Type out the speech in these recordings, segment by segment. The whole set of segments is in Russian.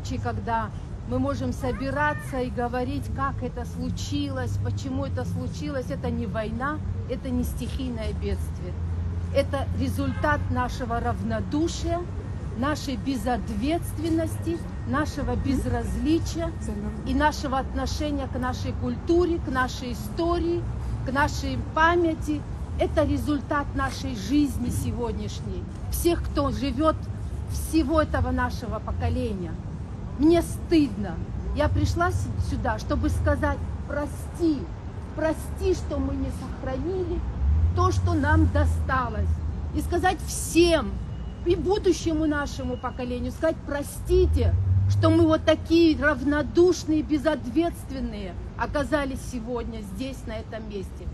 случай, когда мы можем собираться и говорить, как это случилось, почему это случилось. Это не война, это не стихийное бедствие. Это результат нашего равнодушия, нашей безответственности, нашего безразличия и нашего отношения к нашей культуре, к нашей истории, к нашей памяти. Это результат нашей жизни сегодняшней, всех, кто живет, всего этого нашего поколения. Мне стыдно. Я пришла сюда, чтобы сказать: прости, прости, что мы не сохранили то, что нам досталось. И сказать всем, и будущему нашему поколению, сказать: простите, что мы вот такие равнодушные, безответственные оказались сегодня здесь, на этом месте.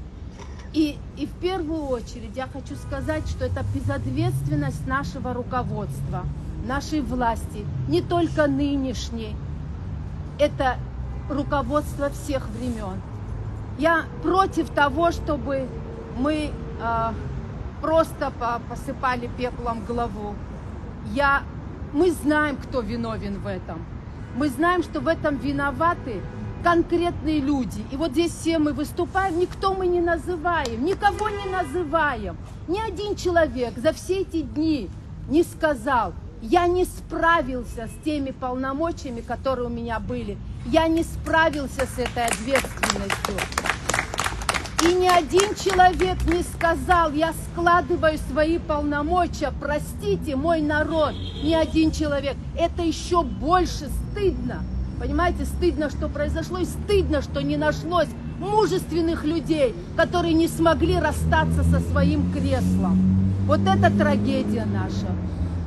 И в первую очередь я хочу сказать, что это безответственность нашего руководства, нашей власти, не только нынешней, это руководство всех времен. Я против того, чтобы мы просто посыпали пеплом голову. Мы знаем, кто виновен в этом. Мы знаем, что в этом виноваты конкретные люди. И вот здесь все мы выступаем, никто мы не называем, никого не называем. Ни один человек за все эти дни не сказал: я не справился с теми полномочиями, которые у меня были. Я не справился с этой ответственностью. И ни один человек не сказал: я складываю свои полномочия, простите, мой народ. Ни один человек. Это еще больше стыдно. Понимаете, стыдно, что произошло, и стыдно, что не нашлось мужественных людей, которые не смогли расстаться со своим креслом. Вот это трагедия наша.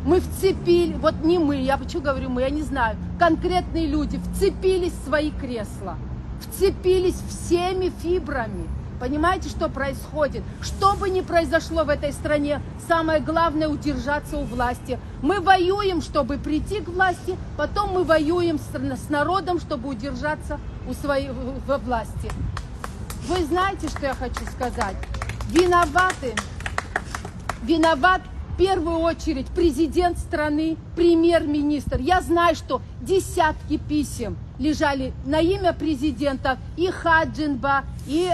Мы вцепились, вот не мы, я почему говорю мы, я не знаю, конкретные люди вцепились в свои кресла, вцепились всеми фибрами. Понимаете, что происходит? Что бы ни произошло в этой стране, самое главное — удержаться у власти. Мы воюем, чтобы прийти к власти, потом мы воюем с народом, чтобы удержаться во власти. Вы знаете, что я хочу сказать? Виноват в первую очередь президент страны, премьер-министр. Я знаю, что десятки писем лежали на имя президента, и Хаджинба, и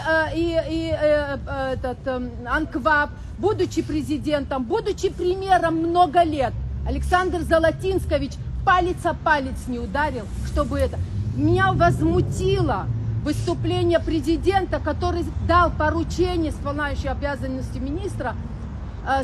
Анкваб, будучи президентом, будучи премьером много лет. Александр Золотинскович палец о палец не ударил, чтобы это. Меня возмутило выступление президента, который дал поручение, исполняющей обязанности министра,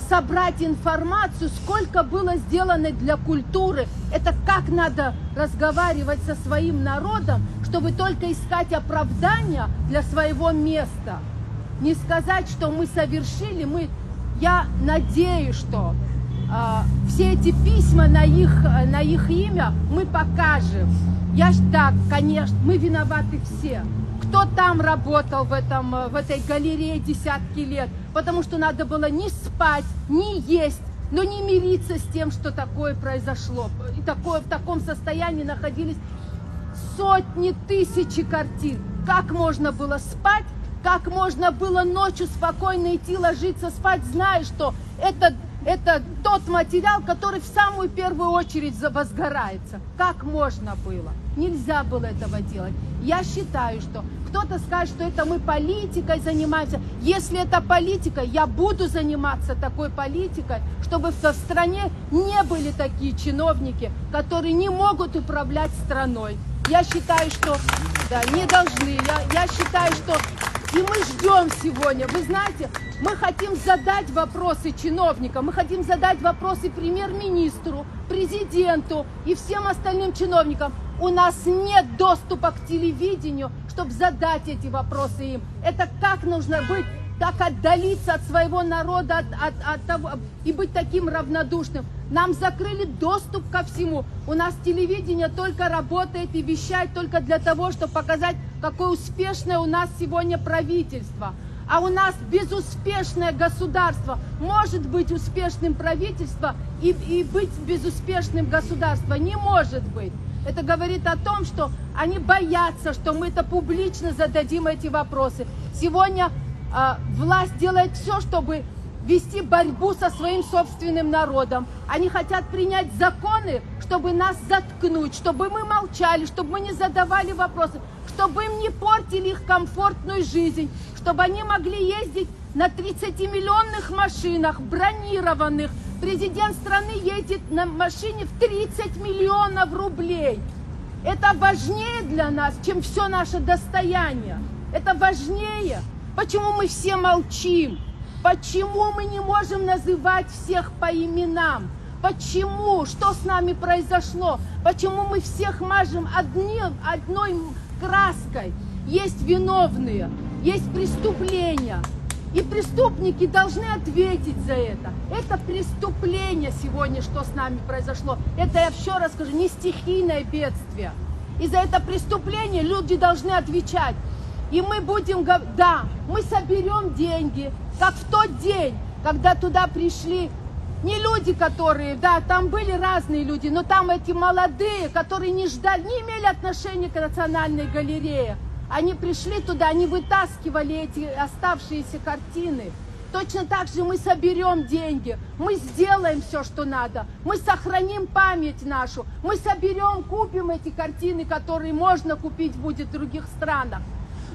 собрать информацию, сколько было сделано для культуры. Это как надо разговаривать со своим народом, чтобы только искать оправдания для своего места. Не сказать, что мы совершили, я надеюсь, что все эти письма на их имя мы покажем. Да, конечно, мы виноваты все. Кто там работал в этой галерее десятки лет, потому что надо было не спать, не есть, но не мириться с тем, что такое произошло. И в таком состоянии находились сотни, тысячи картин. Как можно было спать, как можно было ночью спокойно идти ложиться спать, зная, что это тот материал, который в самую первую очередь возгорается. Как можно было? Нельзя было этого делать. Я считаю, что кто-то скажет, что это мы политикой занимаемся. Если это политика, я буду заниматься такой политикой, чтобы в стране не были такие чиновники, которые не могут управлять страной. Я считаю, что да, не должны. Я считаю, что и мы ждем сегодня. Вы знаете, мы хотим задать вопросы чиновникам, мы хотим задать вопросы премьер-министру, президенту и всем остальным чиновникам. У нас нет доступа к телевидению, чтобы задать эти вопросы им. Это как нужно быть, так отдалиться от своего народа от того, и быть таким равнодушным. Нам закрыли доступ ко всему. У нас телевидение только работает и вещает только для того, чтобы показать, какое успешное у нас сегодня правительство. А у нас безуспешное государство. Может быть успешным правительство и быть безуспешным государством? Не может быть. Это говорит о том, что они боятся, что мы это публично зададим эти вопросы. Сегодня власть делает все, чтобы вести борьбу со своим собственным народом. Они хотят принять законы, чтобы нас заткнуть, чтобы мы молчали, чтобы мы не задавали вопросы, чтобы им не портили их комфортную жизнь, чтобы они могли ездить на 30-миллионных машинах, бронированных. Президент страны едет на машине в 30 миллионов рублей. Это важнее для нас, чем все наше достояние. Это важнее. Почему мы все молчим? Почему мы не можем называть всех по именам? Почему? Что с нами произошло? Почему мы всех мажем одной краской? Есть виновные, есть преступления. И преступники должны ответить за это. Это преступление сегодня, что с нами произошло. Это, я еще раз скажу, не стихийное бедствие. И за это преступление люди должны отвечать. И мы будем, да, мы соберем деньги, как в тот день, когда туда пришли не люди, которые, да, там были разные люди, но там эти молодые, которые не ждали, не имели отношения к Национальной галерее. Они пришли туда, они вытаскивали эти оставшиеся картины. Точно так же мы соберем деньги, мы сделаем все, что надо, мы сохраним память нашу, мы соберем, купим эти картины, которые можно купить будет в других странах.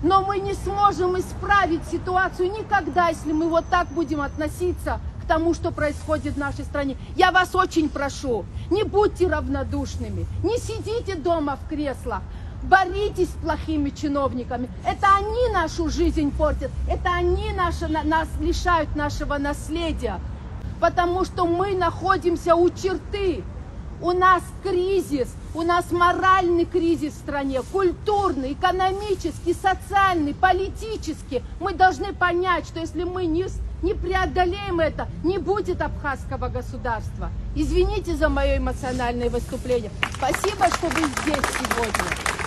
Но мы не сможем исправить ситуацию никогда, если мы вот так будем относиться к тому, что происходит в нашей стране. Я вас очень прошу, не будьте равнодушными, не сидите дома в креслах. Боритесь с плохими чиновниками. Это они нашу жизнь портят. Это они нас лишают нашего наследия. Потому что мы находимся у черты. У нас кризис. У нас моральный кризис в стране. Культурный, экономический, социальный, политический. Мы должны понять, что если мы не преодолеем это, не будет абхазского государства. Извините за мое эмоциональное выступление. Спасибо, что вы здесь сегодня.